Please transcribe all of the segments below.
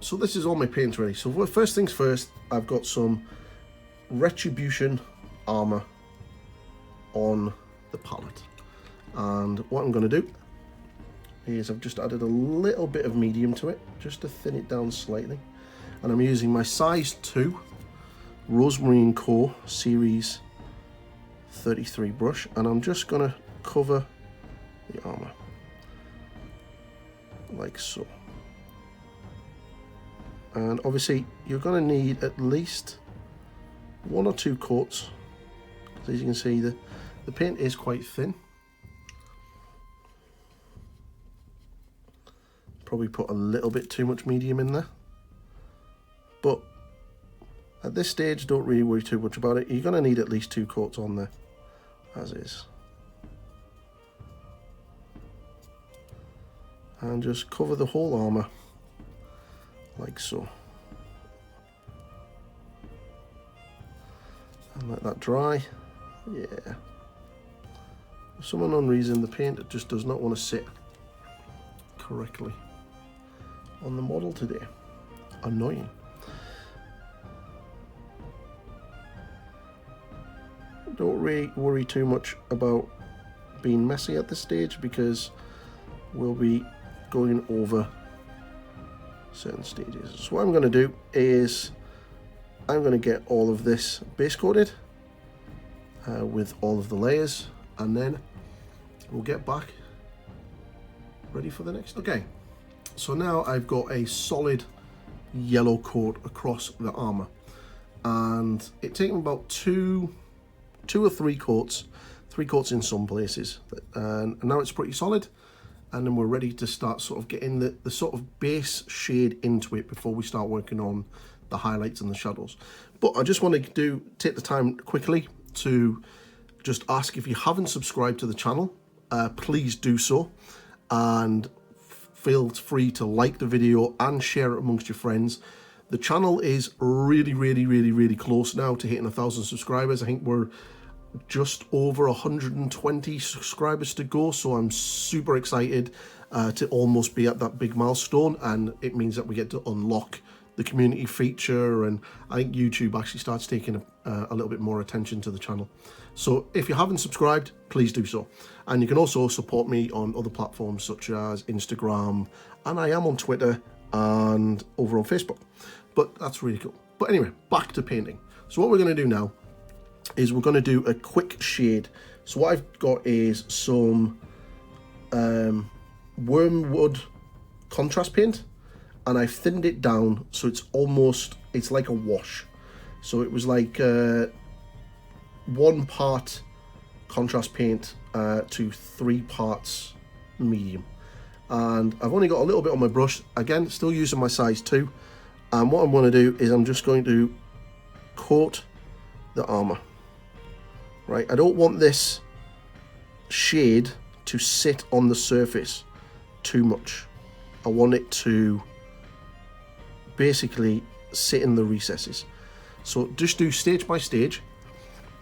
so this is all my paint ready. So first things first, I've got some Retribution Armour on the palette. And what I'm going to do is I've just added a little bit of medium to it, just to thin it down slightly. And I'm using my size 2 Rosemary & Co. Series 33 brush, and I'm just going to cover the armour like so. And obviously you're going to need at least 1 or 2 coats. As you can see, the paint is quite thin. Probably put a little bit too much medium in there, but at this stage don't really worry too much about it. You're going to need at least 2 coats on there as is, and just cover the whole armour like so, and let that dry. Yeah, for some unknown reason the paint just does not want to sit correctly on the model today. Annoying. Don't really worry too much about being messy at this stage, because we'll be going over certain stages. So what I'm going to do is I'm going to get all of this base coated with all of the layers, and then we'll get back ready for the next. Okay, so now I've got a solid yellow coat across the armor, and it taken about two or three coats in some places, and now it's pretty solid, and then we're ready to start sort of getting the sort of base shade into it before we start working on the highlights and the shadows. But I just want to take the time quickly to just ask, if you haven't subscribed to the channel, please do so, and feel free to like the video and share it amongst your friends. The channel is really close now to hitting 1,000 subscribers. I think we're just over 120 subscribers to go, so I'm super excited to almost be at that big milestone, and it means that we get to unlock the community feature, and I think YouTube actually starts taking a little bit more attention to the channel. So if you haven't subscribed, please do so. And you can also support me on other platforms such as Instagram, and I am on Twitter and over on Facebook. But that's really cool. But anyway, back to painting. So what we're going to do now is we're going to do a quick shade. So what I've got is some wormwood contrast paint, and I've thinned it down so it's like a wash. So it was like 1 part contrast paint to 3 parts medium, and I've only got a little bit on my brush, again still using my size 2, and what I'm going to do is I'm just going to coat the armor. Right, I don't want this shade to sit on the surface too much. I want it to basically sit in the recesses. So just do stage by stage,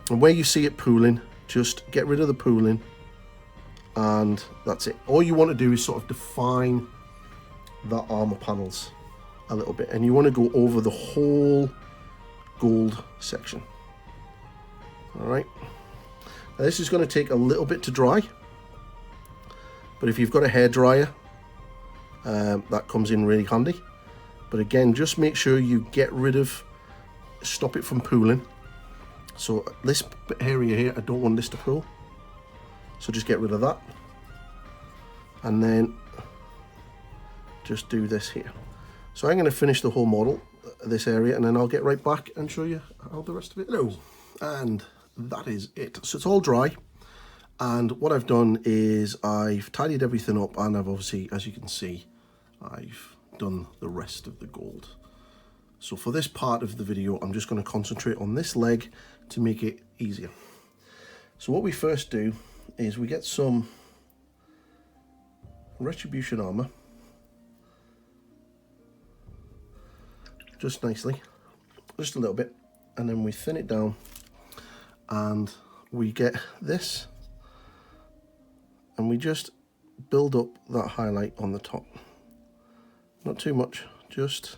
and where you see it pooling, just get rid of the pooling, and that's it. All you want to do is sort of define the armor panels a little bit, and you want to go over the whole gold section. All right, now this is going to take a little bit to dry, but if you've got a hairdryer, that comes in really handy. But again, just make sure you stop it from pooling. So this area here, I don't want this to pool, so just get rid of that, and then just do this here. So I'm going to finish the whole model, this area, and then I'll get right back and show you how the rest of it goes. And that is it. So it's all dry, and what I've done is I've tidied everything up, and I've obviously, as you can see, I've done the rest of the gold. So for this part of the video, I'm just going to concentrate on this leg to make it easier. So what we first do is we get some Retribution Armour, just nicely, just a little bit, and then we thin it down, and we get this, and we just build up that highlight on the top. Not too much, just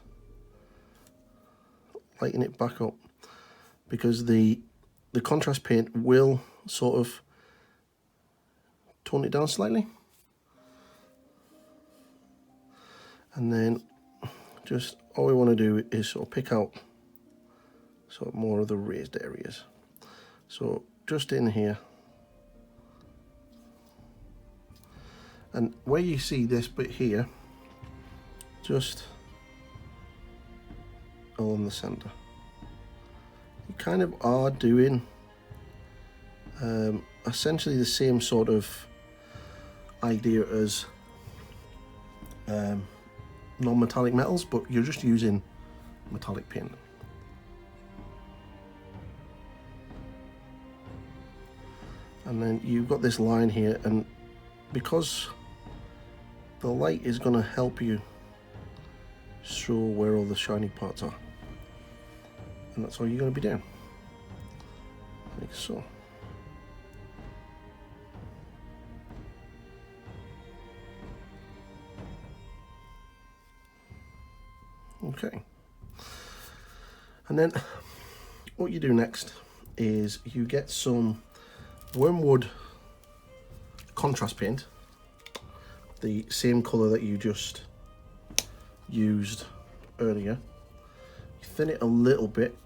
lighten it back up, because the contrast paint will sort of tone it down slightly. And then just all we want to do is sort of pick out sort of more of the raised areas. So just in here, and where you see this bit here, just along the center, you kind of are doing essentially the same sort of idea as non-metallic metals, but you're just using metallic paint. And then you've got this line here, and because the light is going to help you show where all the shiny parts are, and that's all you're going to be doing, like so. Okay, and then what you do next is you get some wormwood contrast paint, the same color that you just used earlier. You thin it a little bit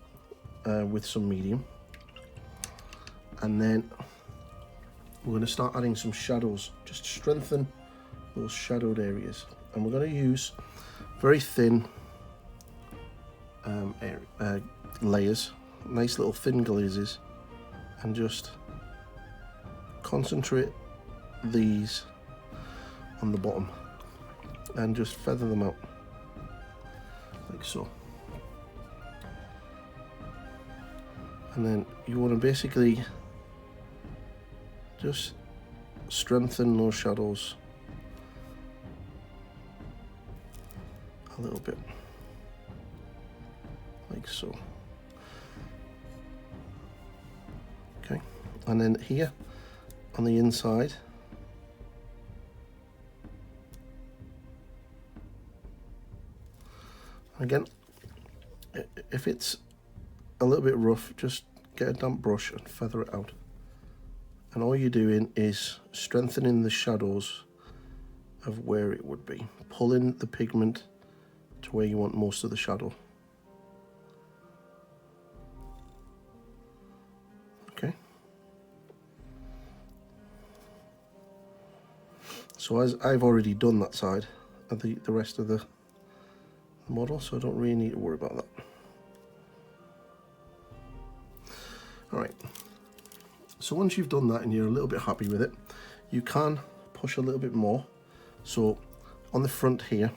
with some medium, and then we're going to start adding some shadows just to strengthen those shadowed areas. And we're going to use very thin layers, nice little thin glazes, and just concentrate these on the bottom and just feather them out like so. And then you want to basically just strengthen those shadows a little bit, like so. Okay, and then here on the inside, again, if it's a little bit rough, just get a damp brush and feather it out. And all you're doing is strengthening the shadows of where it would be, pulling the pigment to where you want most of the shadow. Okay. So as I've already done that side of the rest of the model, so I don't really need to worry about that. Alright, so once you've done that and you're a little bit happy with it, you can push a little bit more. So on the front here,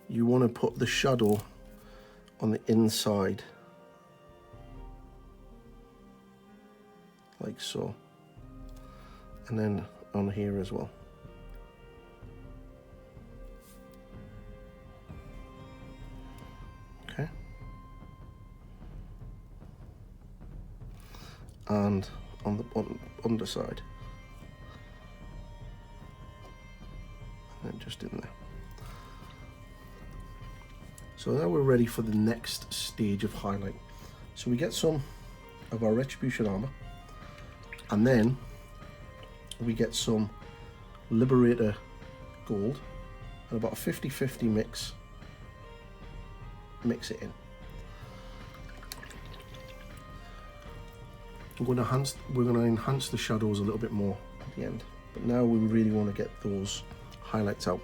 you want to put the shadow on the inside, like so, and then on here as well. Okay, and on the underside, and then just in there. So now we're ready for the next stage of highlight. So we get some of our Retribution armor, and then we get some Liberator gold, and about a 50-50 mix it in. We're going to enhance the shadows a little bit more at the end, but now we really want to get those highlights out.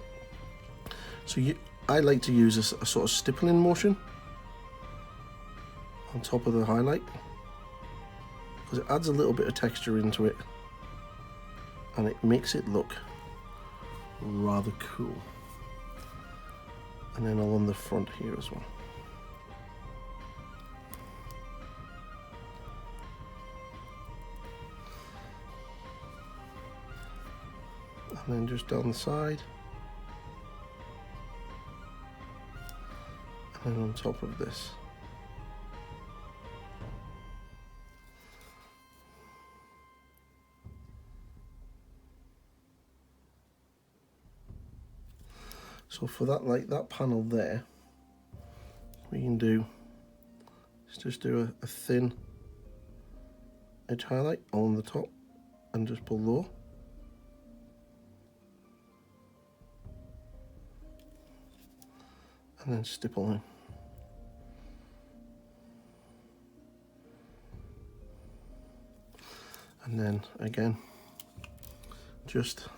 So I like to use a sort of stippling motion on top of the highlight, because it adds a little bit of texture into it and it makes it look rather cool. And then along the front here as well. And then just down the side. And on top of this. So for that, like that panel there, we can do is just do a thin edge highlight on the top and just pull low. And then stipple in. And then again, just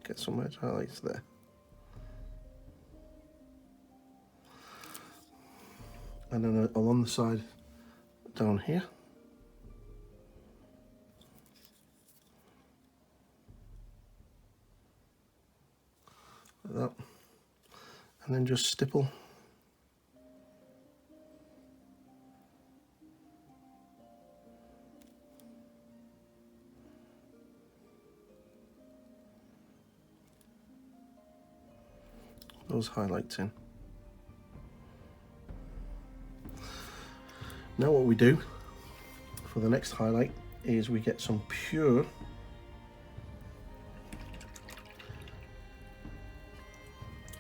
get some edge highlights there. And then along the side down here. Like that. And then just stipple. Those highlights in. Now what we do for the next highlight is we get some pure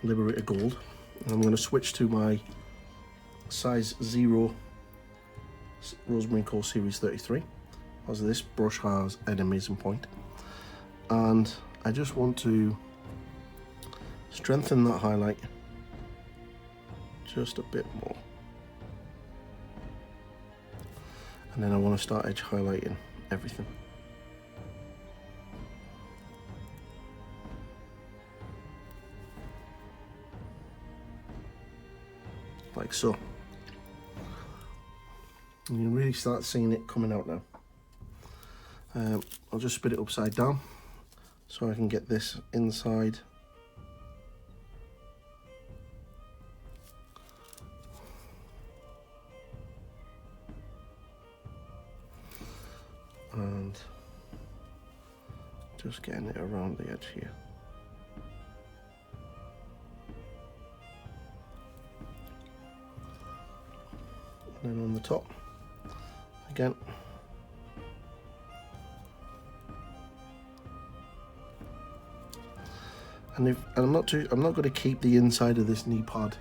Liberator Gold, and I'm going to switch to my size 0 Rosemary Core Series 33, as this brush has an amazing point, and I just want to strengthen that highlight just a bit more. And then I want to start edge highlighting everything. Like so. And you really start seeing it coming out now. I'll just spit it upside down so I can get this inside. And just getting it around the edge here. And then on the top, again. And I'm not going to keep the inside of this knee pad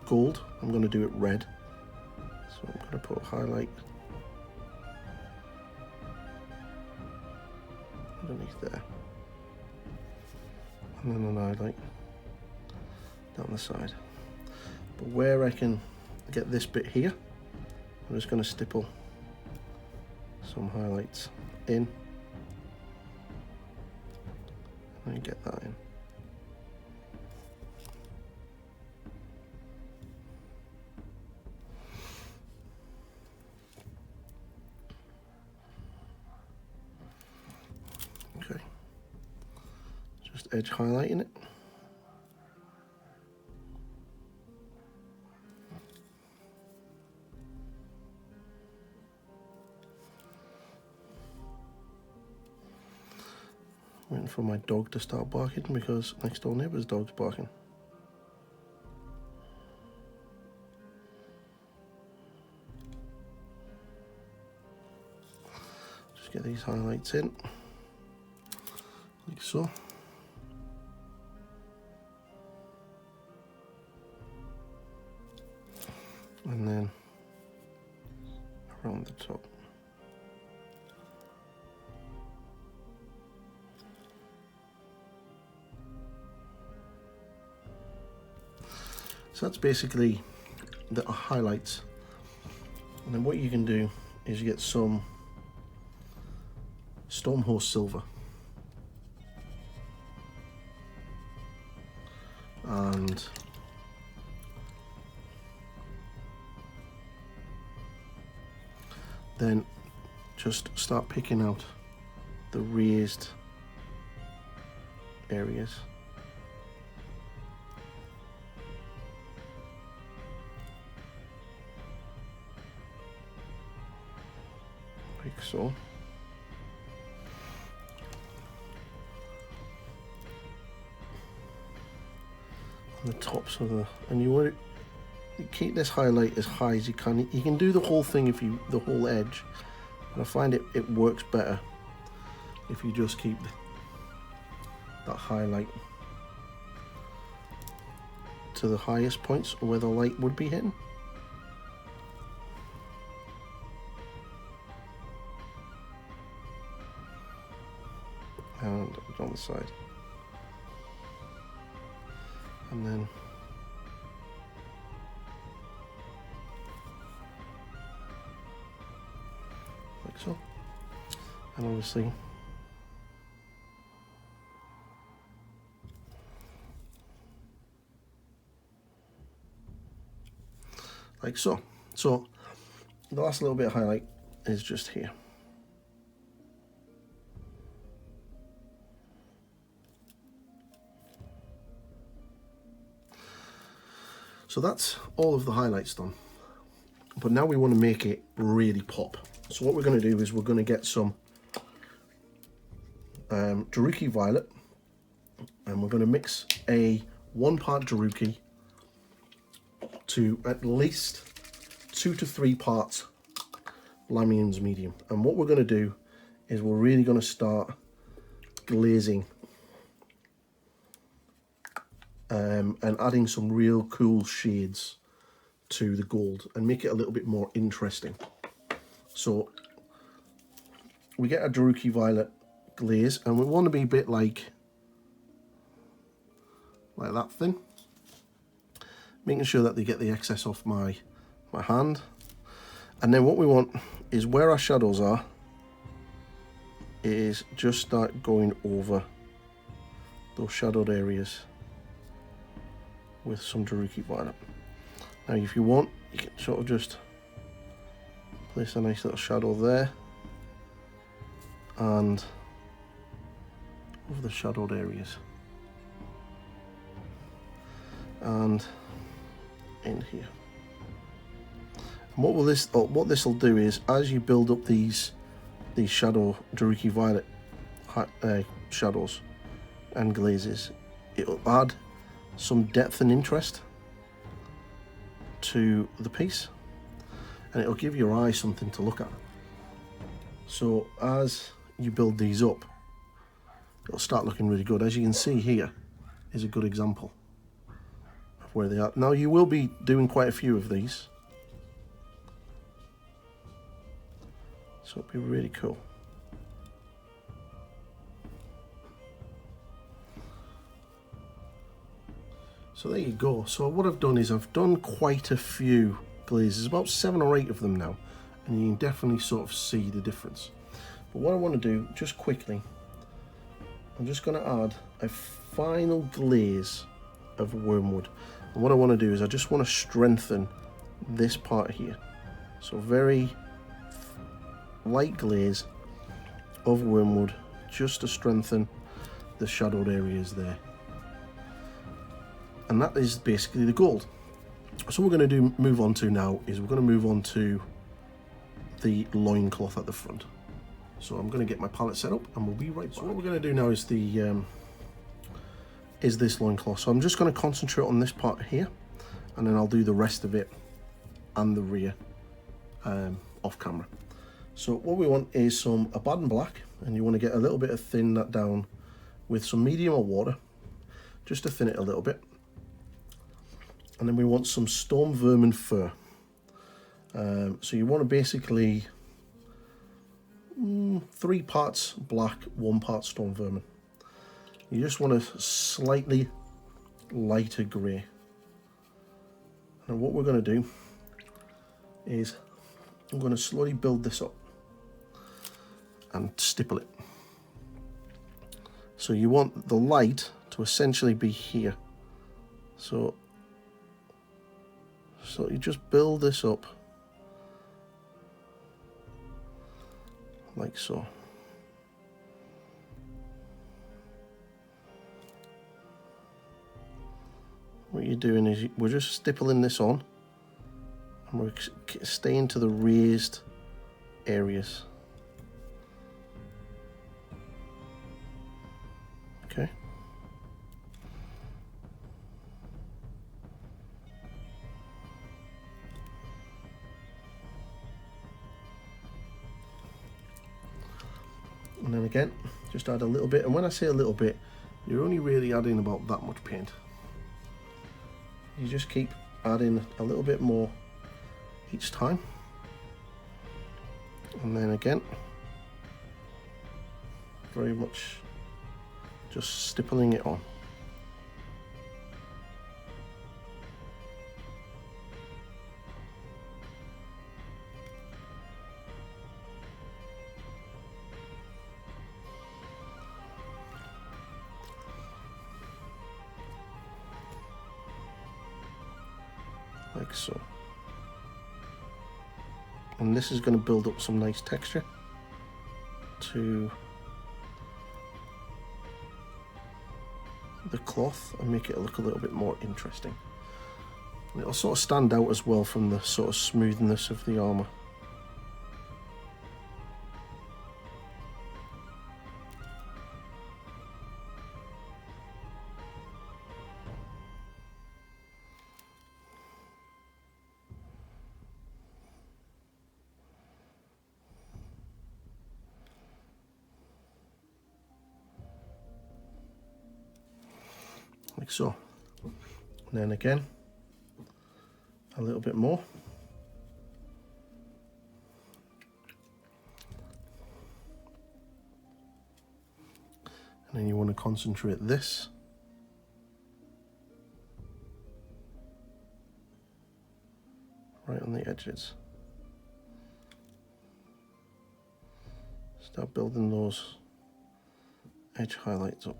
gold. I'm going to do it red. So I'm going to put a highlight underneath there, and then an highlight down the side. But where I can get this bit here, I'm just going to stipple some highlights in and get that in. Okay, just edge highlighting it. Waiting for my dog to start barking because next door neighbour's dog's barking. Just get these highlights in, like so. And then around the top. So that's basically the highlights. And then what you can do is you get some Stormhorse Silver. And then just start picking out the raised areas. Like so. On the tops of the, and you want to keep this highlight as high as you can. You can do the whole thing if you, the whole edge, but I find it works better if you just keep that highlight to the highest points where the light would be hitting. and on the side, and then like so, and obviously like so. So the last little bit of highlight is just here. So that's all of the highlights done. But now we want to make it really pop. So what we're going to do is we're going to get some Jeruki Violet, and we're going to mix a 1 part Jeruki to at least 2 to 3 parts Lamian's Medium. And what we're going to do is we're really going to start glazing and adding some real cool shades to the gold and make it a little bit more interesting. So we get a Jeruki Violet glaze, and we want to be a bit like that thin, making sure that they get the excess off my hand. And then what we want is where our shadows are, is just start going over those shadowed areas with some Jeruki Violet. Now if you want, you can sort of just place a nice little shadow there and over the shadowed areas and in here. And what this will do is, as you build up these shadow Jeruki Violet shadows and glazes, it'll add some depth and interest to the piece, and it'll give your eye something to look at. So as you build these up, it'll start looking really good. As you can see, here is a good example of where they are. Now you will be doing quite a few of these, so it'll be really cool. So there you go. So what I've done is I've done quite a few glazes, about 7 or 8 of them now, and you can definitely sort of see the difference. But what I want to do, just quickly, I'm just going to add a final glaze of wormwood. And what I want to do is I just want to strengthen this part here. So very light glaze of wormwood, just to strengthen the shadowed areas there. And that is basically the gold. So what we're going to move on to now is we're going to move on to the loin cloth at the front. So I'm going to get my palette set up and we'll be right back. So what we're going to do now is this loin cloth. So I'm just going to concentrate on this part here, and then I'll do the rest of it and the rear off camera. So what we want is some Abaddon black, and you want to get a little bit of thin that down with some medium or water, just to thin it a little bit. And then we want some Storm Vermin Fur. So you want to basically 3 parts black, 1 part Storm Vermin. You just want a slightly lighter grey. And what we're going to do is I'm going to slowly build this up and stipple it. So you want the light to essentially be here. So you just build this up like so. What you're doing is we're just stippling this on, and we're staying to the raised areas. Okay. And then again, just add a little bit, and when I say a little bit, you're only really adding about that much paint. You just keep adding a little bit more each time. And then again, very much just stippling it on. Like so. And this is going to build up some nice texture to the cloth and make it look a little bit more interesting. And it'll sort of stand out as well from the sort of smoothness of the armour. Like so. And then again, a little bit more. And then you want to concentrate this right on the edges. Start building those edge highlights up.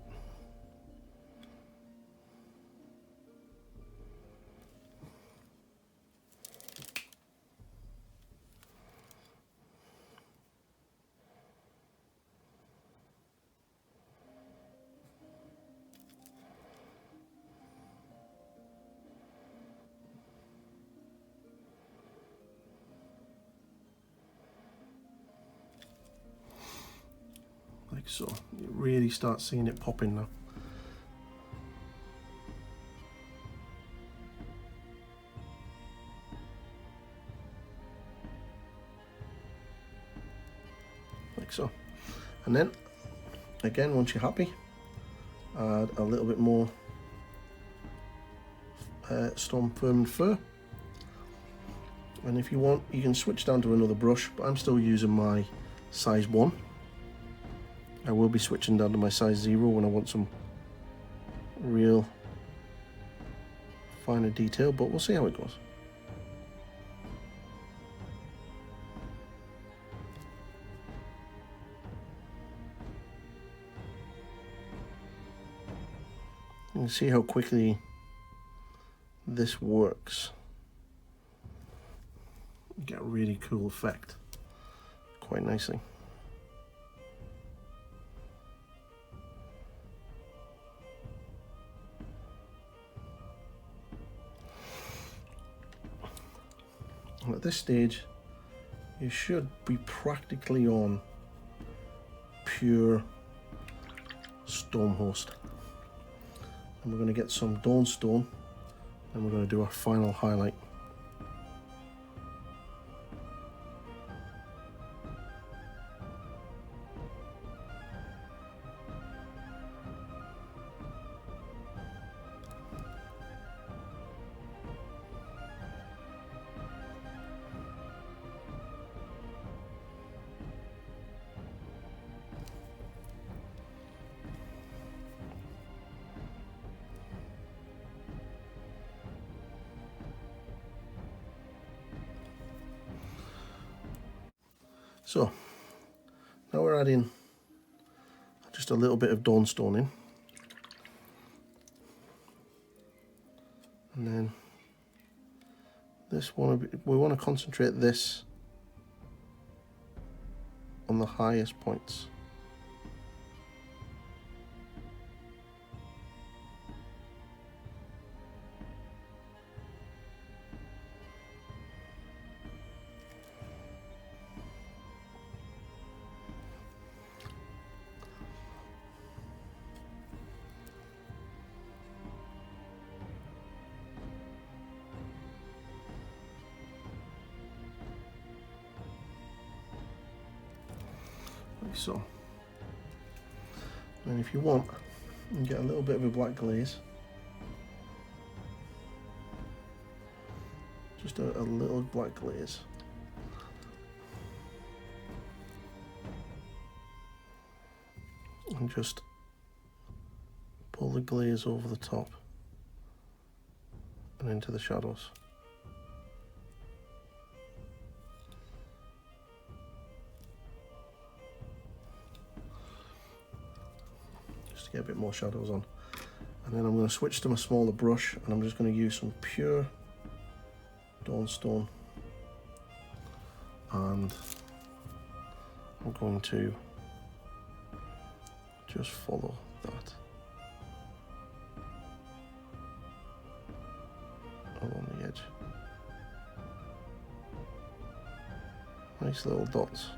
Like so. You really start seeing it popping now. Like so. And then again, once you're happy, add a little bit more Storm Vermin Fur. And if you want, you can switch down to another brush, but I'm still using my size 1. I will be switching down to my size 0 when I want some real finer detail, but we'll see how it goes. You can see how quickly this works. You get a really cool effect quite nicely. At this stage, you should be practically on pure Stormhost. And we're going to get some Dawnstone, and we're going to do our final highlight. So now we're adding just a little bit of Dawnstone in, and then this one, we want to concentrate this on the highest points. Like so. And if you want, you can get a little bit of a black glaze. Just a little black glaze. And just the glaze over the top and into the shadows. Just to get a bit more shadows on. And then I'm going to switch to my smaller brush, and I'm just going to use some pure Dawnstone, and I'm going to just follow that along the edge. Nice little dots.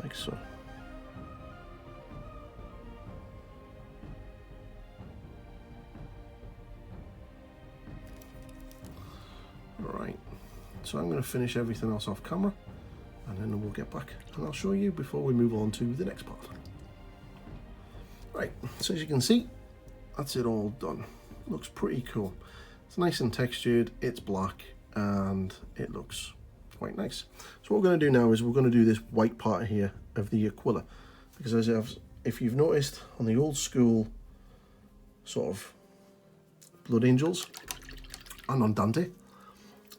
Like so. Right, so I'm going to finish everything else off camera, and then we'll get back and I'll show you before we move on to the next part. Right, so as you can see, that's it all done. Looks pretty cool. It's nice and textured, it's black, and it looks quite nice. So what we're going to do now is we're going to do this white part here of the Aquila, because if you've noticed on the old school sort of Blood Angels and on Dante,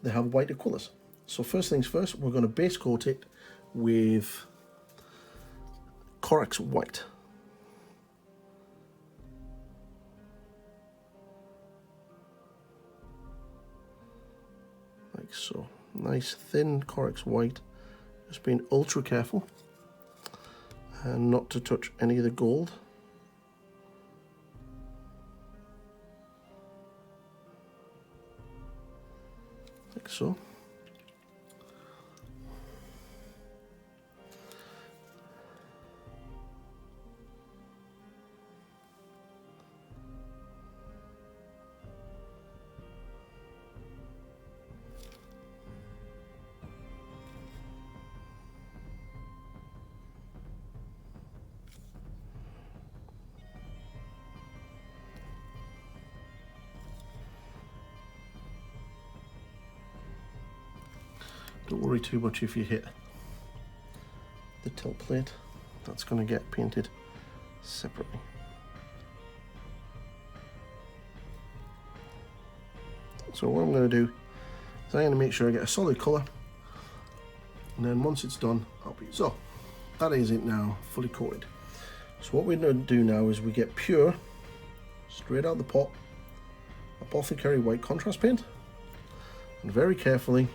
they have white Aquilas. So first things first, we're going to base coat it with Corax White. Like so. Nice thin Corax White. Just being ultra careful and not to touch any of the gold. Like so. Don't worry too much if you hit the tilt plate. That's going to get painted separately. So what I'm going to do is I'm going to make sure I get a solid colour, and then once it's done, I'll be... So that is it now, fully coated. So what we're going to do now is we get pure, straight out the pot, Apothecary White contrast paint, and very carefully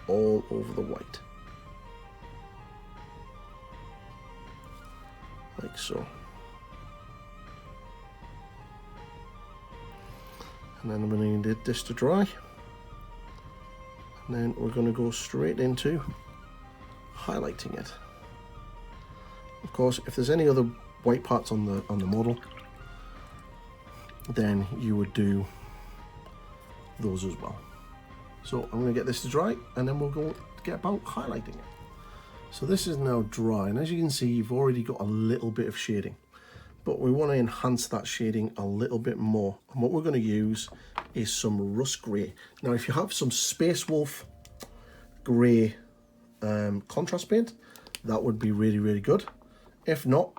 all over the white, like so. And then I'm going to need this to dry, and then we're going to go straight into highlighting it. Of course, if there's any other white parts on the model, then you would do those as well. So I'm going to get this to dry, and then we'll go get about highlighting it. So this is now dry, and as you can see, you've already got a little bit of shading, but we want to enhance that shading a little bit more. And what we're going to use is some rust grey. Now, if you have some Space Wolf grey contrast paint, that would be really, really good. If not,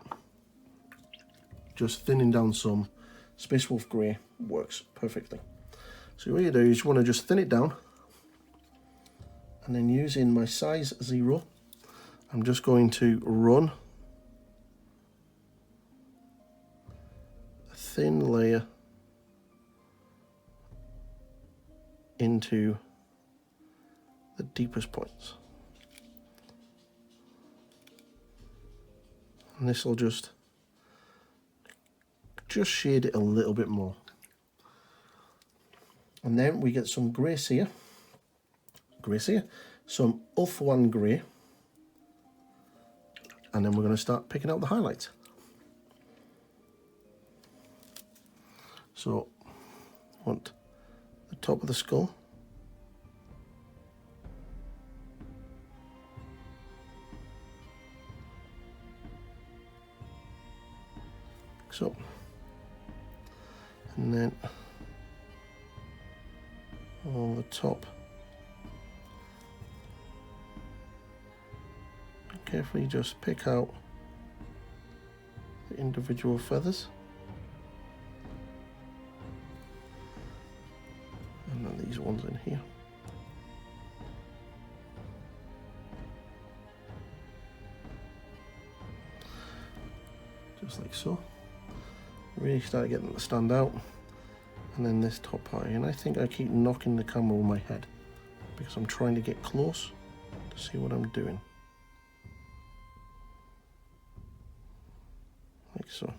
just thinning down some Space Wolf grey works perfectly. So what you do is you want to just thin it down, and then using my size 0, I'm just going to run a thin layer into the deepest points. And this will just shade it a little bit more. And then we get some grey sear, some Ulf1 grey, and then we're going to start picking out the highlights. So, I want the top of the skull, so, and then on the top carefully just pick out the individual feathers. And then these ones in here. Just like so. Really start getting them to stand out. And then this top part here. And I think I keep knocking the camera with my head because I'm trying to get close to see what I'm doing. Like so.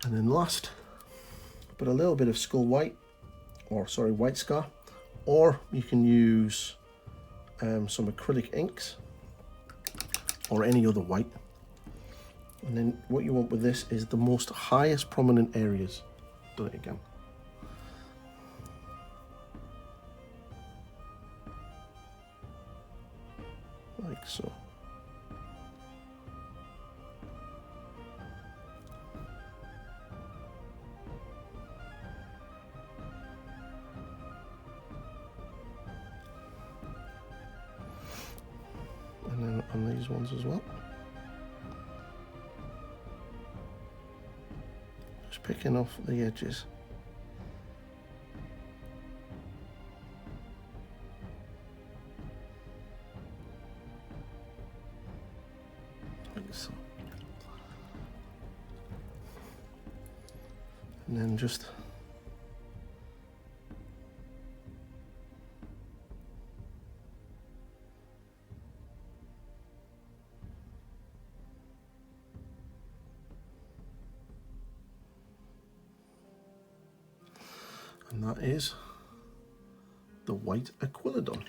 And then last, but a little bit of skull white, or sorry, white scar, or you can use some acrylic inks or any other white. And then what you want with this is the most highest prominent areas. Do it again. Like so. And then on these ones as well. Just picking off the edges. Like so. And then just and that is the white Aquilodon.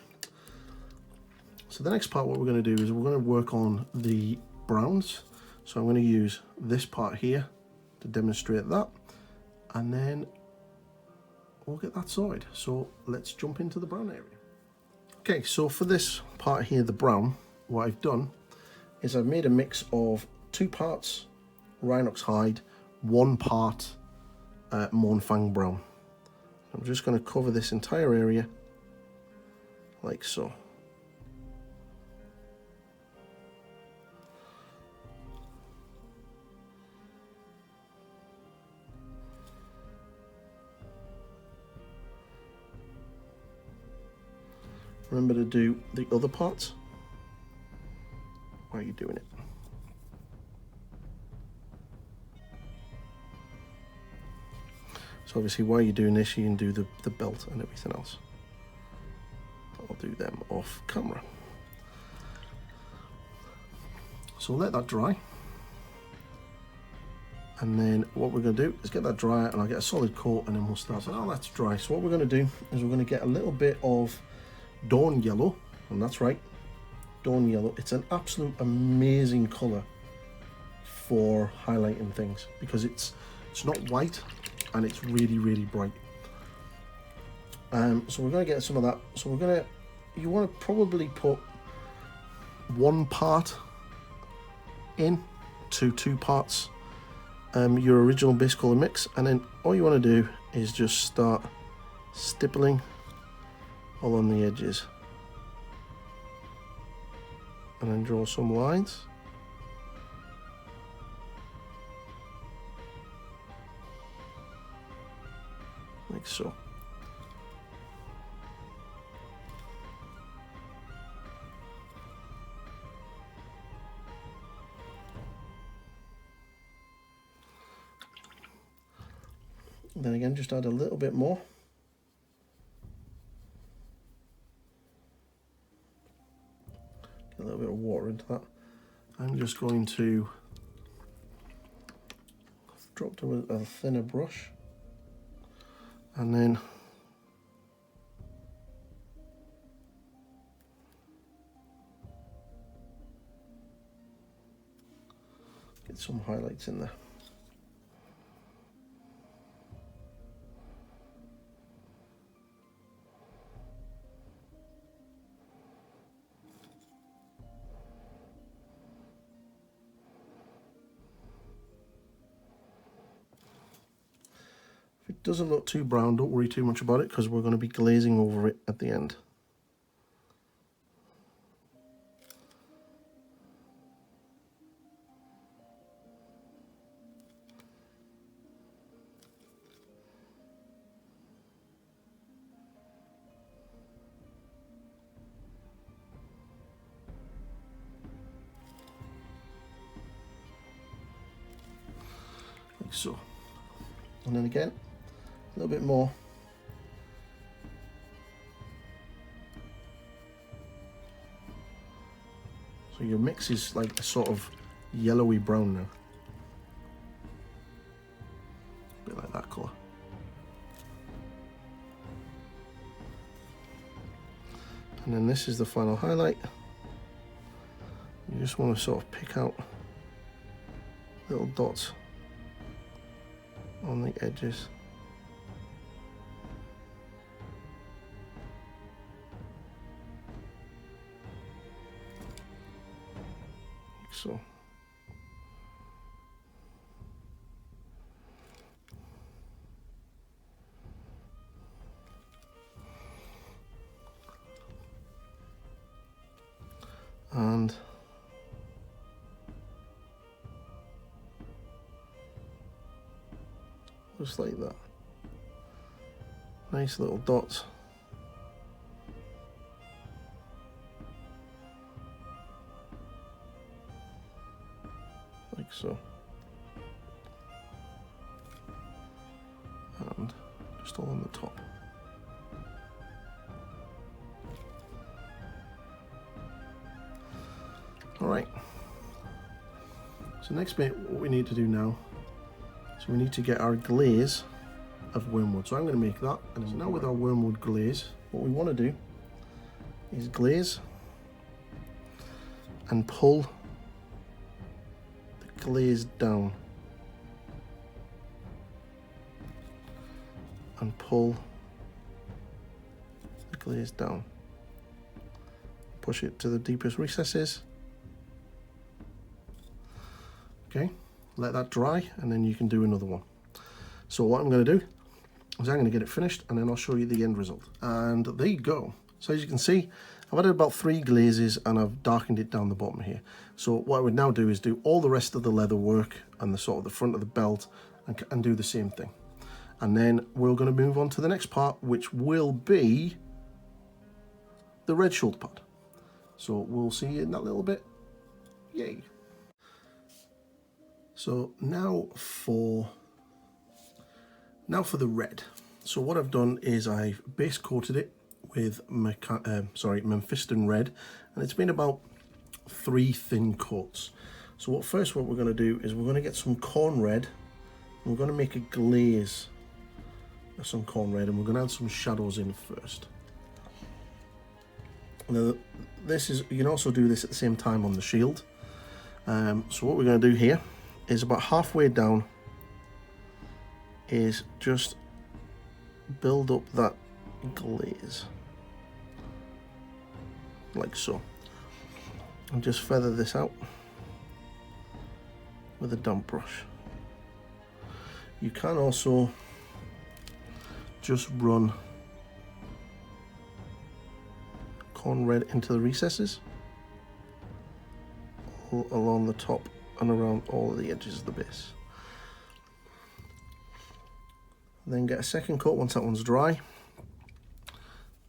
So the next part, what we're going to do is we're going to work on the browns. So I'm going to use this part here to demonstrate that, and then we'll get that sorted. So let's jump into the brown area. Okay, so for this part here, the brown, what I've done is I've made a mix of 2 parts Rhinox hide, 1 part Mournfang brown. I'm just going to cover this entire area like so. Remember to do the other parts while you're doing it. So obviously while you're doing this, you can do the belt and everything else. I'll do them off camera. So let that dry. And then what we're going to do is get that dry, and I'll get a solid coat, and then we'll start. So now that's dry. So what we're going to do is we're going to get a little bit of Dawn Yellow, and that's right, Dawn Yellow. It's an absolute amazing colour for highlighting things because it's not white and it's really, really bright. So we're going to get some of that. So we're going to, you want to probably put 1 part in to 2 parts your original base colour mix, and then all you want to do is just start stippling along the edges and then draw some lines. Like so. And then again, just add a little bit more. Get a little bit of water into that. I'm just going to drop to a thinner brush, and then get some highlights in there. If it doesn't look too brown, don't worry too much about it because we're going to be glazing over it at the end. like so. And then again, a little bit more. So your mix is like a sort of yellowy brown now. A bit like that colour. And then this is the final highlight. You just want to sort of pick out little dots on the edges. Like so. And just like that. Nice little dots. Like so. And just all on the top. Alright. So next bit, what we need to do now, so we need to get our glaze of wormwood. So I'm going to make that, and so now with our wormwood glaze, what we want to do is glaze and pull the glaze down and pull the glaze down. Push it to the deepest recesses. Okay, let that dry, and then you can do another one. So what I'm going to do is I'm going to get it finished, and then I'll show you the end result. And there you go. So as you can see, I've added about 3 glazes, and I've darkened it down the bottom here. So what I would now do is do all the rest of the leather work and the sort of the front of the belt, and do the same thing. And then we're going to move on to the next part, which will be the red shoulder pad. So we'll see you in that little bit. Yay! So now for the red. So what I've done is I've base coated it with Memphiston red, and it's been about 3 thin coats. So what we're going to do is we're going to get some corn red, and we're going to make a glaze of some corn red, and we're going to add some shadows in first. Now you can also do this at the same time on the shield. So what we're going to do here is about halfway down is just build up that glaze like so, and just feather this out with a damp brush. You can also just run corn red into the recesses all along the top and around all of the edges of the base. And then get a second coat once that one's dry,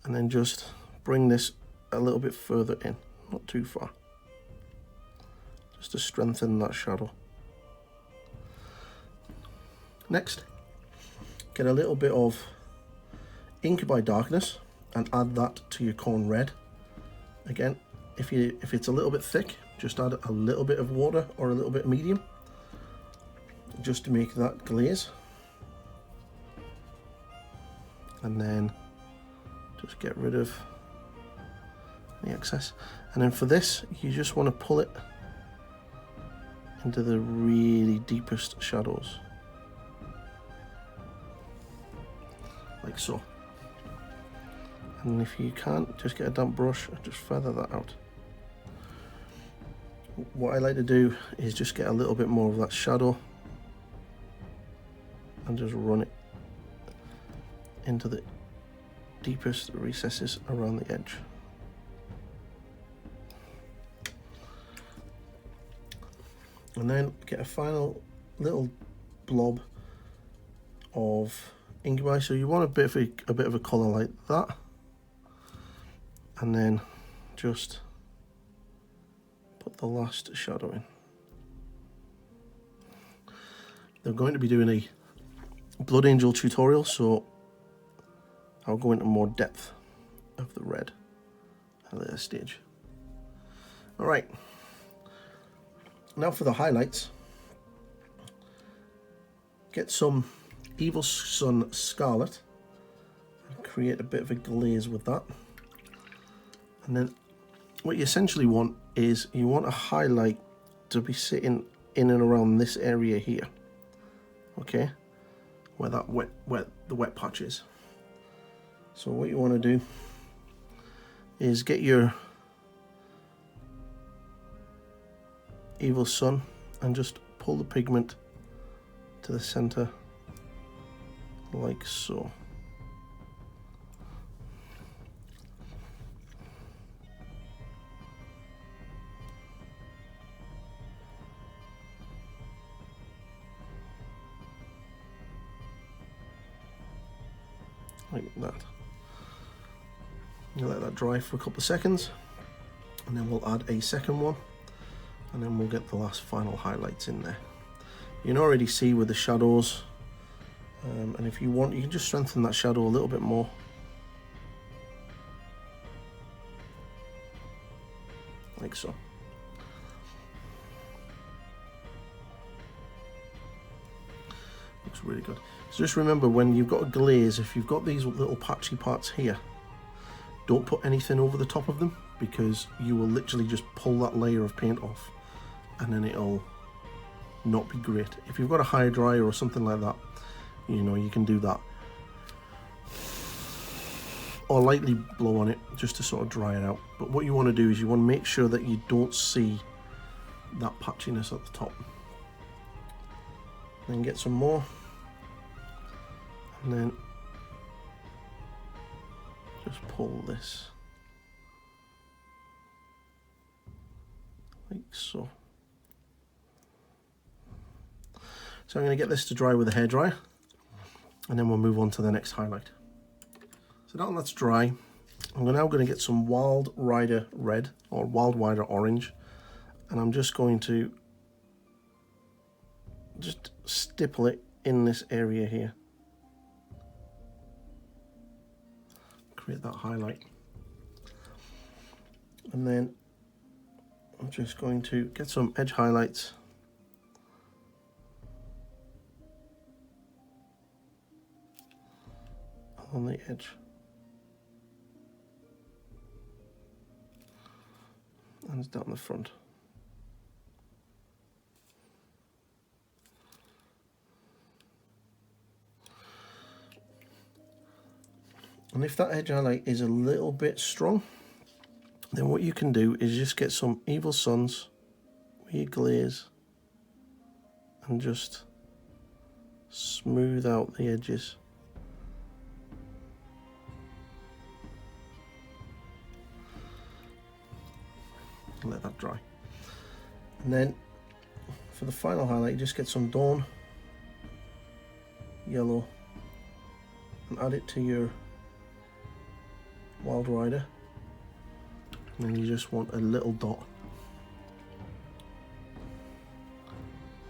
and then just bring this a little bit further in, not too far, just to strengthen that shadow. Next, get a little bit of ink by darkness and add that to your corn red. Again, if it's a little bit thick, just add a little bit of water or a little bit medium, just to make that glaze. And then just get rid of the excess. And then for this, you just want to pull it into the really deepest shadows, like so. And if you can't, just get a damp brush and just feather that out. What I like to do is just get a little bit more of that shadow and just run it into the deepest recesses around the edge. And then get a final little blob of ink. So you want a bit of a colour like that, and then just put the last shadow in. They're going to be doing a Blood Angel tutorial, so I'll go into more depth of the red at a later stage. Alright, now for the highlights. Get some Evil Sun Scarlet and create a bit of a glaze with that. And then what you essentially want is you want a highlight to be sitting in and around this area here, okay, where that the wet patch is. So what you want to do is get your Evil Sun and just pull the pigment to the center like so. Like that. You let that dry for a couple of seconds, and then we'll add a second one, and then we'll get the last final highlights in there. You can already see with the shadows, and if you want, you can just strengthen that shadow a little bit more. Like so. Looks really good. So just remember, when you've got a glaze, if you've got these little patchy parts here, don't put anything over the top of them, because you will literally just pull that layer of paint off and then it'll not be great. If you've got a high dryer or something like that, you know, you can do that, or lightly blow on it just to sort of dry it out. But what you want to do is you want to make sure that you don't see that patchiness at the top. Then get some more, and then just pull this like so. So I'm going to get this to dry with a hairdryer, and then we'll move on to the next highlight. So now that's dry, I'm now going to get some Wild Rider Red or Wild Rider Orange, and I'm just going to just stipple it in this area here. Create that highlight. And then I'm just going to get some edge highlights. On the edge. And down the front. And if that edge highlight is a little bit strong, then what you can do is just get some Evil Suns with your glaze and just smooth out the edges. Let that dry. And then for the final highlight, you just get some Dawn Yellow and add it to your Wild Rider, and then you just want a little dot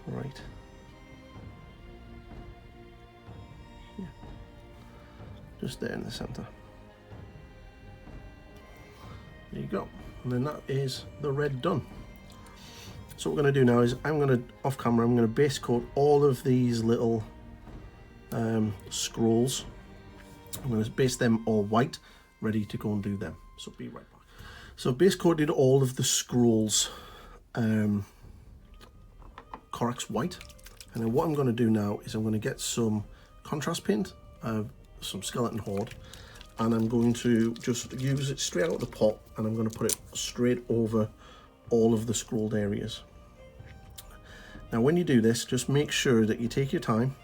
right here, just there in the center. There you go. And then that is the red done. So what we're going to do now is I'm going to, off camera, I'm going to base coat all of these little scrolls. I'm going to base them all white, ready to go and do them. So be right back. So base coated all of the scrolls Corax white, and then what I'm going to do now is I'm going to get some contrast paint, some Skeleton Horde, and I'm going to just use it straight out of the pot, and I'm going to put it straight over all of the scrolled areas. Now when you do this, just make sure that you take your time,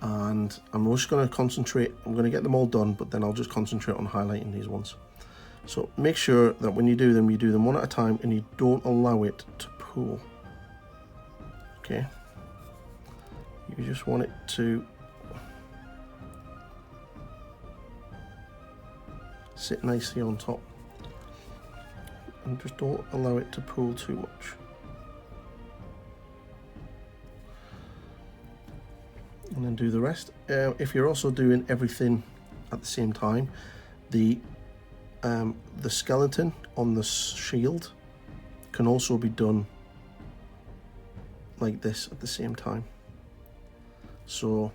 and I'm just going to concentrate, I'm going to get them all done, but then I'll just concentrate on highlighting these ones. So make sure that when you do them one at a time, and you don't allow it to pool. Okay, you just want it to sit nicely on top, and just don't allow it to pool too much. and then do the rest. If you're also doing everything at the same time, the skeleton on the shield can also be done like this at the same time. So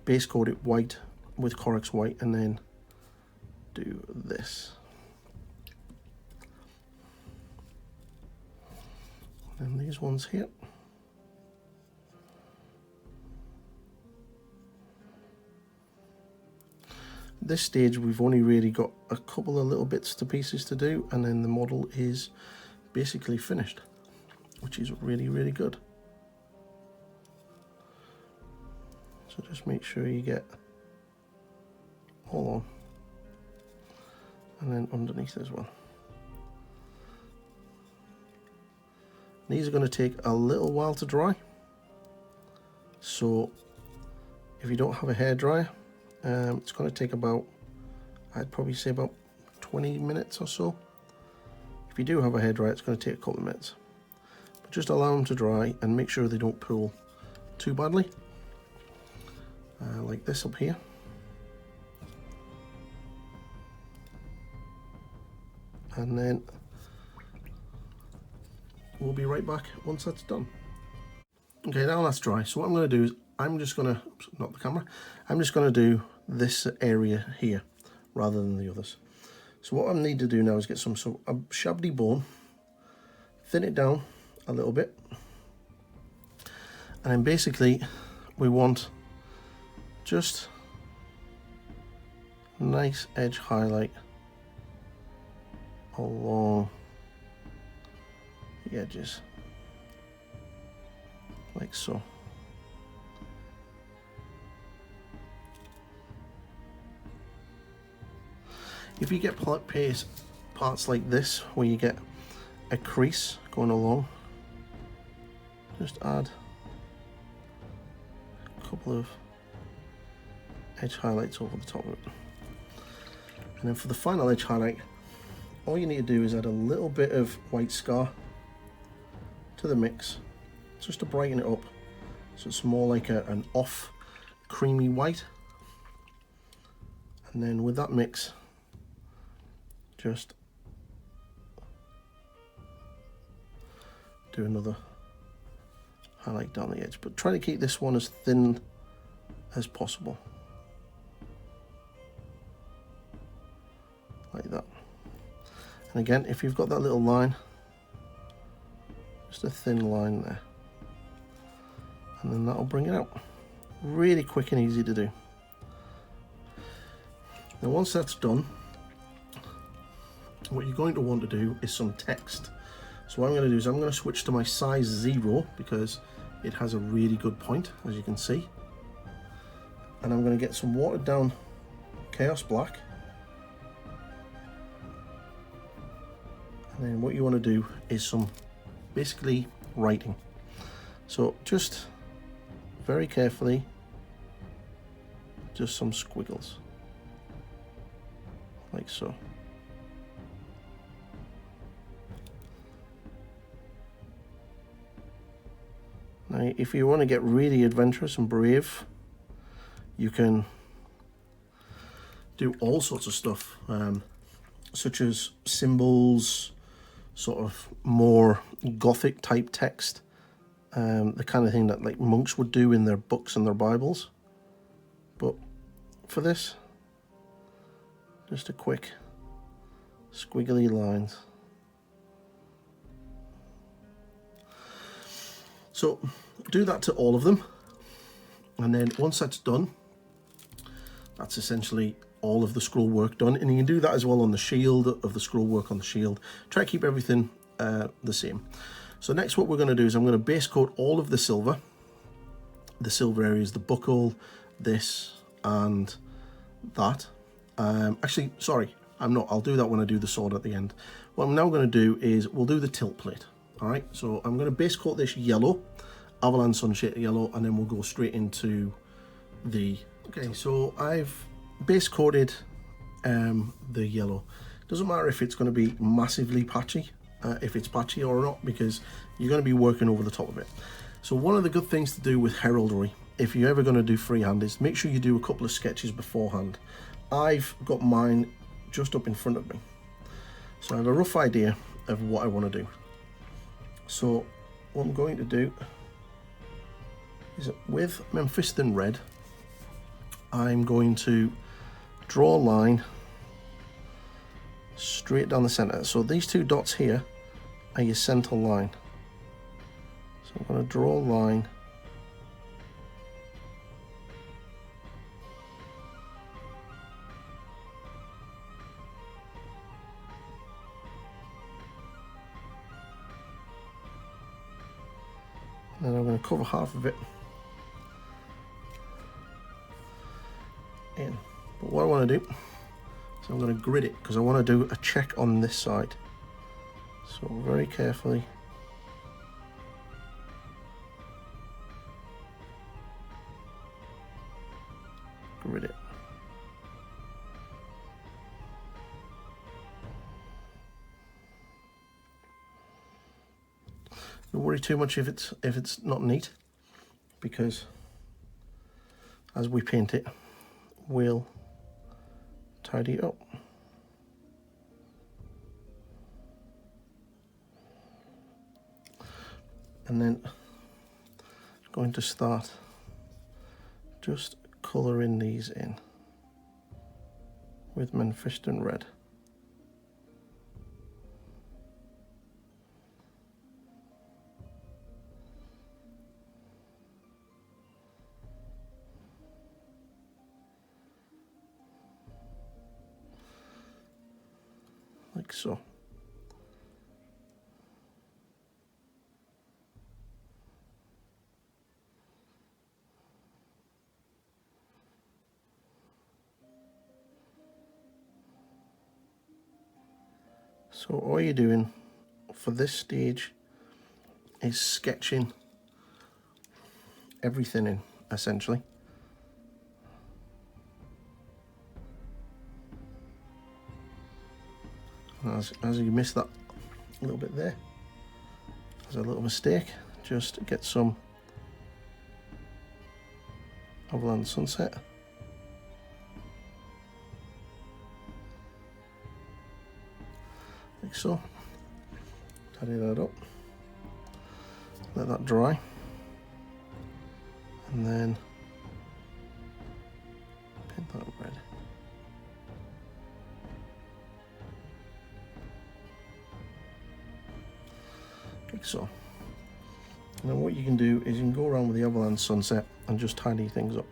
base coat it white with Corex white and then do this. And these ones here. At this stage we've only really got a couple of little bits to pieces to do, and then the model is basically finished, which is really, really good. So just make sure you get all on, and then underneath as well. These are going to take a little while to dry, so if you don't have a hairdryer, it's going to take about, I'd probably say about 20 minutes or so. If you do have a hairdryer, it's going to take a couple of minutes. But just allow them to dry and make sure they don't pull too badly. Like this up here. And then we'll be right back once that's done. Okay, now that's dry. So what I'm going to do is I'm just going to, not the camera, I'm just going to do this area here rather than the others. So what I need to do now is get some a shabby bone, thin it down a little bit, and then basically we want just nice edge highlight along the edges, like so. If you get parts like this where you get a crease going along, just add a couple of edge highlights over the top of it. And then for the final edge highlight, all you need to do is add a little bit of white scar to the mix, just to brighten it up, so it's more like an off creamy white. And then with that mix, just do another highlight down the edge, but try to keep this one as thin as possible, like that. And again, if you've got that little line, just a thin line there, and then that'll bring it out. Really quick and easy to do. Now once that's done, what you're going to want to do is some text. So what I'm going to do is I'm going to switch to my size 0 because it has a really good point, as you can see. And I'm going to get some watered down Chaos Black. And then what you want to do is some basically writing. So just very carefully, just some squiggles, like so. Now, if you want to get really adventurous and brave, you can do all sorts of stuff, such as symbols, sort of more gothic type text, the kind of thing that like monks would do in their books and their Bibles. But for this, just a quick squiggly lines. So do that to all of them, and then once that's done, that's essentially all of the scroll work done. And you can do that as well on the shield, of the scroll work on the shield. Try to keep everything the same. So next what we're going to do is I'm going to base coat all of the silver. The silver areas, the buckle, this and that. Actually, sorry, I'm not. I'll do that when I do the sword at the end. What I'm now going to do is we'll do the tilt plate. All right, so I'm going to base coat this yellow, Avalanche Sunshade yellow, and then we'll go straight into the... Okay, so I've base coated the yellow. Doesn't matter if it's going to be massively patchy, if it's patchy or not, because you're going to be working over the top of it. So one of the good things to do with heraldry, if you're ever going to do freehand, is make sure you do a couple of sketches beforehand. I've got mine just up in front of me, so I have a rough idea of what I want to do. So what I'm going to do is, with Mephiston red, I'm going to draw a line straight down the center. So these two dots here are your center line. So I'm going to draw a line and then I'm going to cover half of it in. But what I want to do is I'm going to grid it, because I want to do a check on this side. So very carefully grid it. Don't worry too much if it's not neat, because as we paint it, we'll tidy it up. And then I'm going to start just colouring these in with Mephiston red. Like so. So all you're doing for this stage is sketching everything in, essentially. As you miss that little bit there, there's a little mistake. Just get some Overland Sunset. Like so. Tidy that up. Let that dry. And then paint that red. Like so. And then what you can do is you can go around with the Overland Sunset and just tidy things up.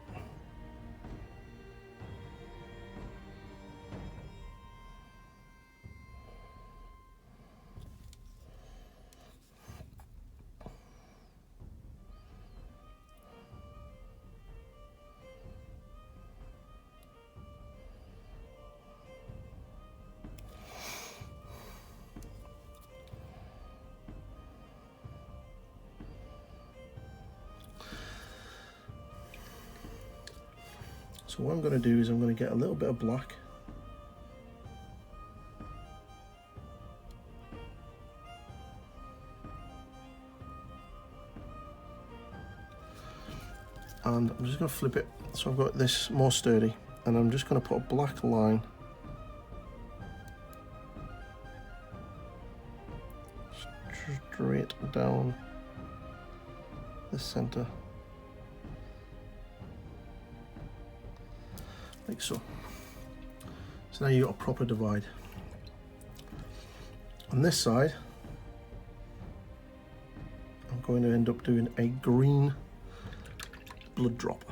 So what I'm going to do is I'm going to get a little bit of black, and I'm just going to flip it so I've got this more sturdy, and I'm just going to put a black line straight down the center. Like so. So now you've got a proper divide. On this side, I'm going to end up doing a green blood drop.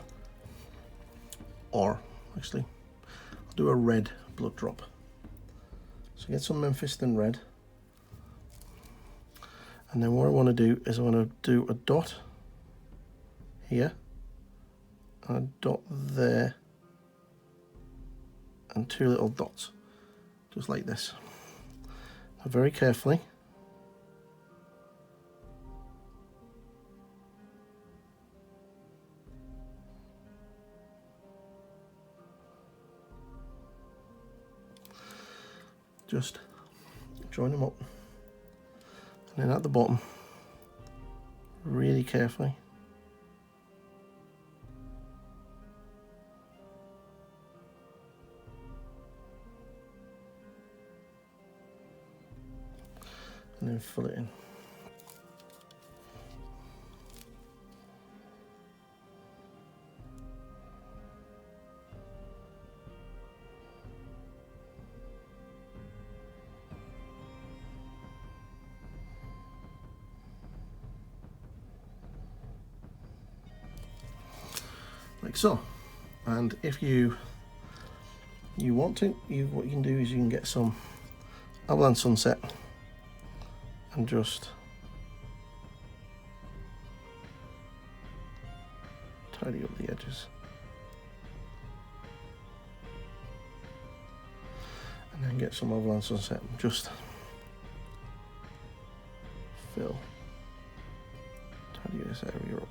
Or, actually, I'll do a red blood drop. So get some Mephiston red. And then what I want to do is I want to do a dot here, and a dot there, and two little dots, just like this. Now very carefully, just join them up, and then at the bottom, really carefully. And then fill it in. Like so. And if you want to, what you can do is you can get some Avalanche Sunset and just tidy up the edges. And then get some Avalanche Sunset and just fill, tidy this area up.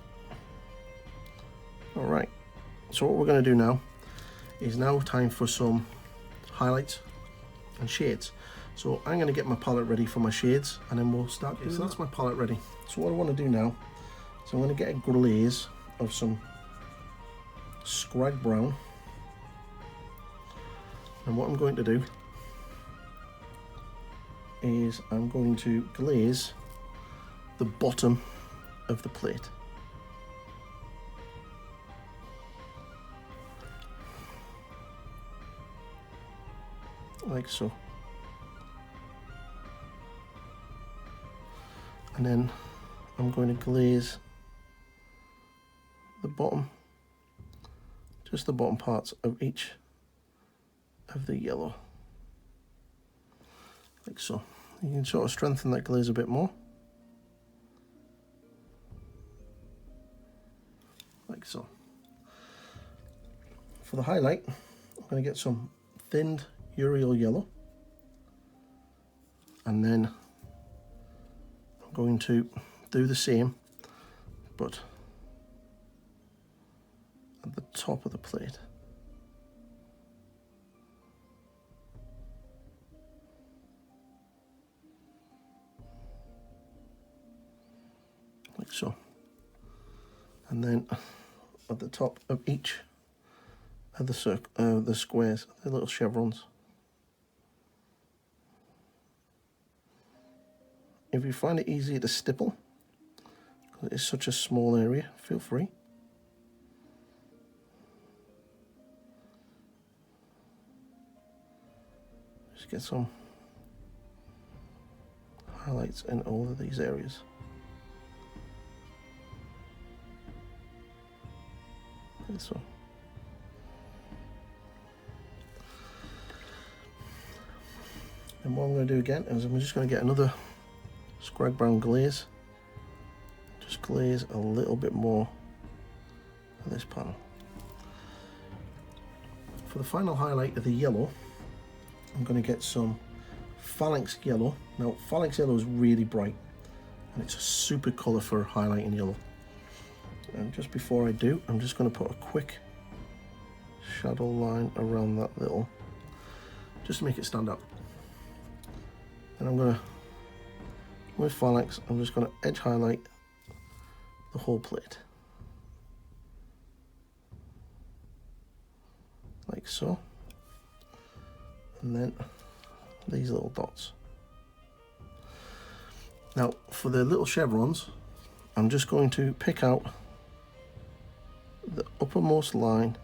Alright, so what we're going to do now is time for some highlights and shades. So I'm going to get my palette ready for my shades and then we'll start doing that. So that's my palette ready. So what I want to do now is I'm going to get a glaze of some Scrag Brown, and what I'm going to do is I'm going to glaze the bottom of the plate. Like so. And then I'm going to glaze the bottom, just the bottom parts of each of the yellow. Like so. You can sort of strengthen that glaze a bit more. Like so. For the highlight, I'm going to get some thinned Uriel yellow, and then I'm going to do the same but at the top of the plate. Like so. And then at the top of each of the squares, the little chevrons. If you find it easier to stipple, because it's such a small area, feel free. Just get some highlights in all of these areas. Like so. And what I'm going to do again is I'm just going to get another Scrag Brown glaze. Just glaze a little bit more of this panel. For the final highlight of the yellow, I'm going to get some Phalanx yellow. Now, Phalanx yellow is really bright and it's a super colour for highlighting yellow. And just before I do, I'm just going to put a quick shadow line around that little, just to make it stand out. And I'm going to, with Phalanx, I'm just going to edge highlight the whole plate. Like so. And then these little dots. Now, for the little chevrons, I'm just going to pick out the uppermost line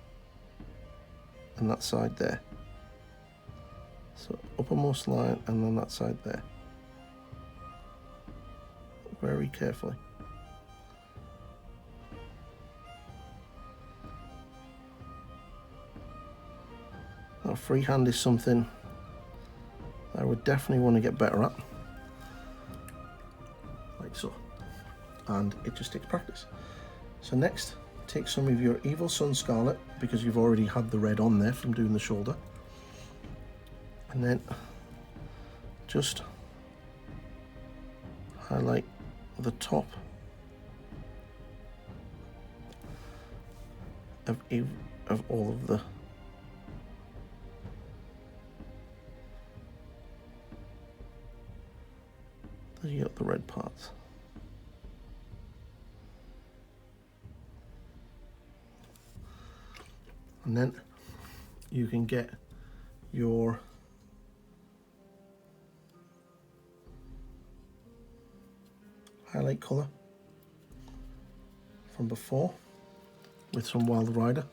and that side there. So uppermost line and then that side there. Very carefully. Now, freehand is something I would definitely want to get better at. Like so. And it just takes practice. So next, take some of your Evil Sun Scarlet, because you've already had the red on there from doing the shoulder. And then just highlight the top of all of the red parts. And then you can get your highlight colour from before with some Wild Rider,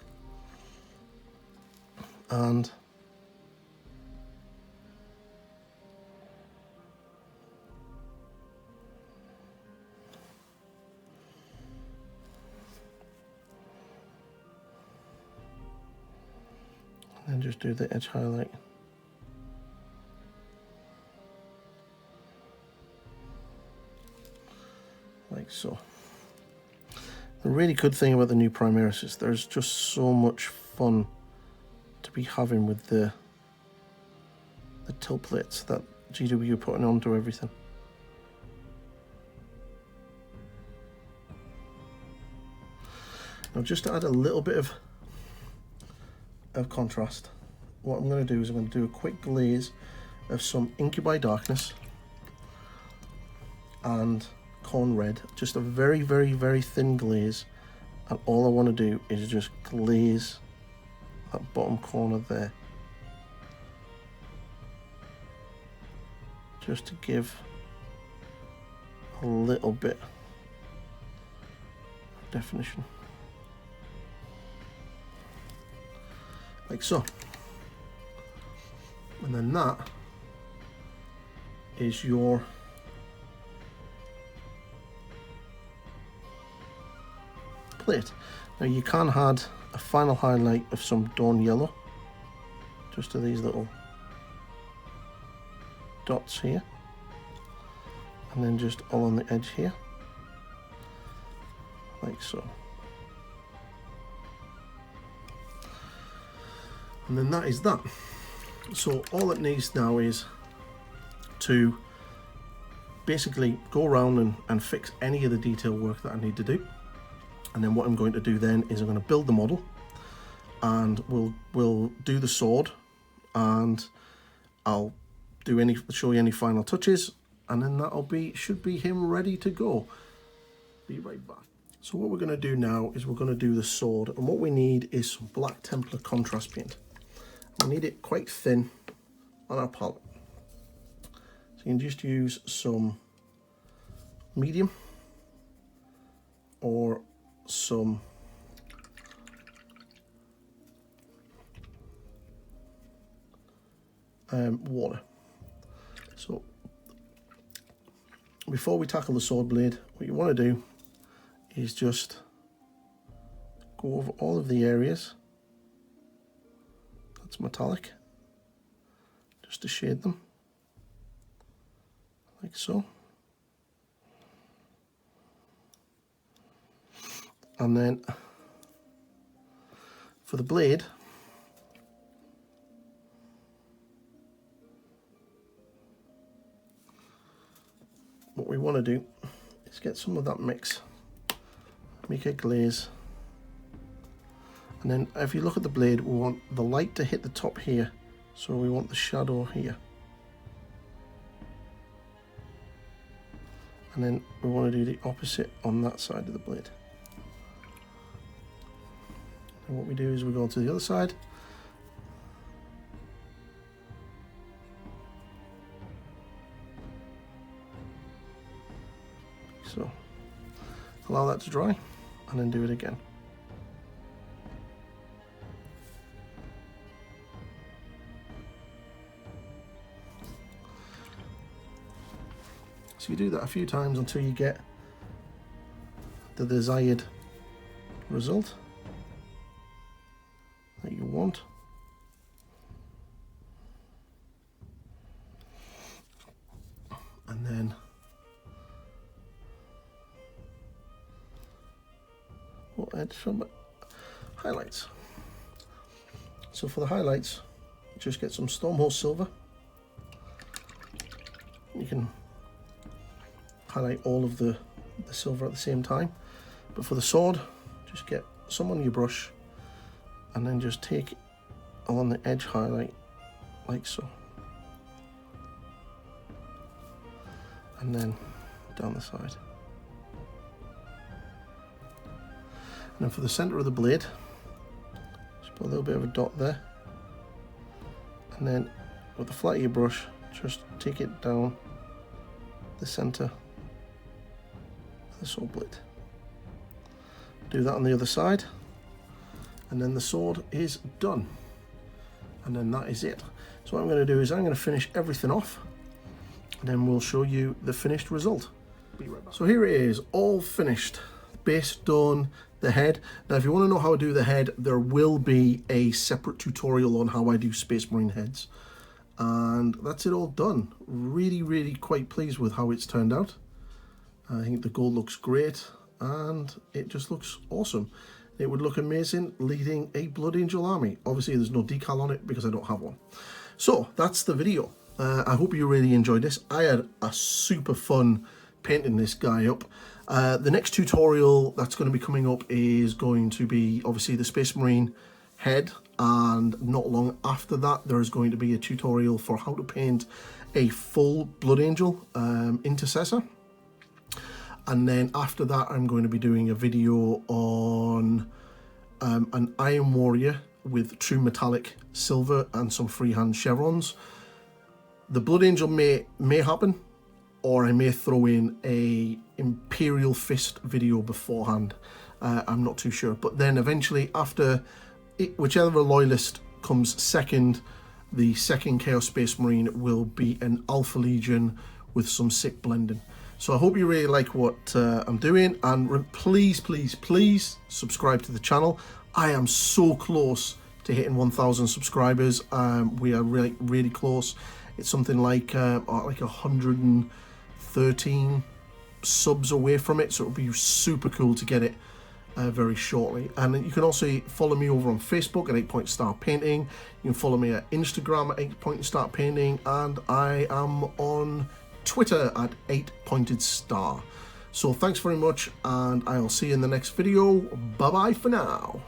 and then just do the edge highlight. Like so. The really good thing about the new Primaris is there's just so much fun to be having with the tilt plates that GW are putting onto everything. Now, just to add a little bit of contrast, what I'm going to do is I'm going to do a quick glaze of some Incubi Darkness and Corn Red, just a very, very, very thin glaze, and all I want to do is just glaze that bottom corner there, just to give a little bit of definition, like so. And then that is your plate. Now you can add a final highlight of some Dawn Yellow just to these little dots here, and then just along the edge here, like so. And then that is that. So all it needs now is to basically go around and fix any of the detail work that I need to do. And then what I'm going to do then is I'm going to build the model, and we'll do the sword, and I'll do show you any final touches, and then should be him ready to go. Be right back. So what we're going to do now is we're going to do the sword, and what we need is some Black Templar contrast paint. We need it quite thin on our palette, so you can just use some medium or some water. So before we tackle the sword blade, what you want to do is just go over all of the areas that's metallic, just to shade them, like so. And then for the blade, what we want to do is get some of that mix, make a glaze, and then if you look at the blade, we want the light to hit the top here, so we want the shadow here, and then we want to do the opposite on that side of the blade. And what we do is we go to the other side, so allow that to dry and then do it again. So you do that a few times until you get the desired result that you want. And then we'll add some highlights. So for the highlights, just get some Stormhole Silver. You can highlight all of the silver at the same time, but for the sword, just get some on your brush and then just take along the edge highlight like so, and then down the side. And then for the center of the blade, just Put a little bit of a dot there. And then with the flat of your brush, just take it down the center of the sword blade. Do that on the other side, and then the sword is done. And then that is it. So what I'm going to do is I'm going to finish everything off, and then we'll show you the finished result. Be right back. So here it is, all finished. Base done, the head. Now if you want to know how I do the head, there will be a separate tutorial on how I do Space Marine heads. And that's it all done. Really quite pleased with how it's turned out. I think the gold looks great, and it just looks awesome. It would look amazing leading a Blood Angel army. Obviously there's no decal on it because I don't have one. So that's the video. I hope you really enjoyed this. I had a super fun painting this guy up. The next tutorial that's going to be coming up is going to be obviously the Space Marine head, and not long after that there is going to be a tutorial for how to paint a full Blood Angel intercessor. And then after that I'm going to be doing a video on an Iron Warrior with true metallic silver and some freehand chevrons. The Blood Angel may happen, or I may throw in a Imperial Fist video beforehand. I'm not too sure. But then eventually after whichever loyalist comes second, the second Chaos Space Marine will be an Alpha Legion with some sick blending. So I hope you really like what I'm doing, and please subscribe to the channel. I am so close to hitting 1,000 subscribers. We are really close. It's something like 113 subs away from it, so it'll be super cool to get it very shortly. And you can also follow me over on Facebook at 8 Point Star Painting. You can follow me at Instagram at 8 Point Star Painting, and I am on Twitter at 8 Pointed Star. So thanks very much, and I'll see you in the next video. Bye bye for now.